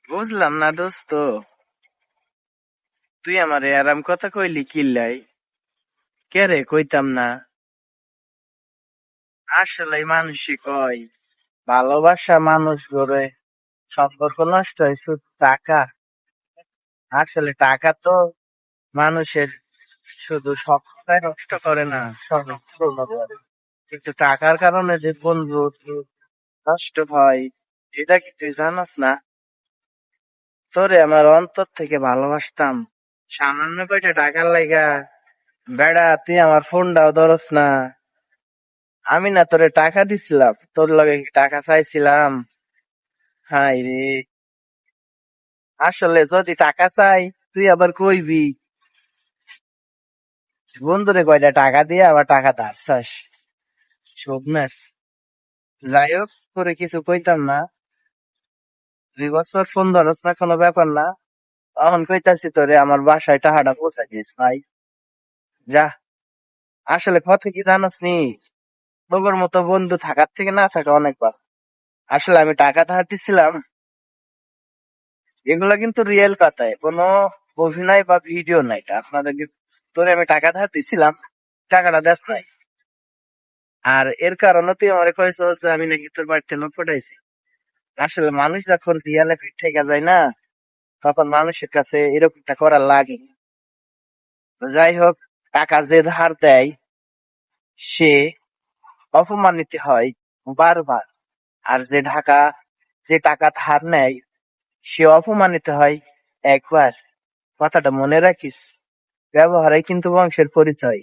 বুঝলাম না দোস্ত, তুই আমারে আরাম কথা কইলি কিল্লাই? কে রে কইতাম না। আসলে মানুষই কয় ভালোবাসা মানুষ গড়ে, সম্পর্ক নষ্ট হয় শুধু টাকা। আসলে টাকা তো মানুষের শুধু সবটাই নষ্ট করে না, সম্পূর্ণ করে। কিন্তু টাকার কারণে যে বন্ধু নষ্ট হয়, এটা কি তুই জানাস না? তোরে আমার অন্তর থেকে ভালোবাসতাম, সামান্য কয়টা টাকার লাইগা বেড়া তুই আমার ফোনটাও ধরস না। আমি না তোরে টাকা দিছিলাম, তোর লগে কি টাকা চাইছিলাম? হাই রে, আসলে যদি টাকা চাই তুই আবার কইবি বন্ধুরে কয়টা টাকা দিয়ে আবার টাকা ধার চাস, শোভনাস। যাই হোক, তোরে কিছু কইতাম না। 2 বছর ফোন ধরস না কোনো ব্যাপার না, তখন কইতাছি তোরে আমার বাসায় টাকাটা পৌঁছাই দিস ভাই। যা, আসলে কথা কি জানাস নি, তোর মতো বন্ধু থাকার থেকে না থাকা অনেক ভালো। আসলে আমি টাকা ধার দিছিলাম, এগুলা কিন্তু রিয়েল কথায়, কোনো অভিনয় বা ভিডিও নাই। এটা আপনাদের তোরে আমি টাকা ধার দিছিলাম, টাকাটা দেস নাই। আর এর কারণে তুই আমার কয়েছ যে আমি নাকি তোর বাড়িতে লোক পটাইছি। আসলে মানুষ যখন রিয়ালে ফিট থেকে যায় না, তখন মানুষের কাছে এরকমটা করার লাগে। তো যাই হোক, টাকা যে ধার দেয় সে অপমানিত হয় বারবার, আর যে টাকা ধার নেয় সে অপমানিত হয় একবার। কথাটা মনে রাখিস, ব্যবহারে কিন্তু বংশের পরিচয়।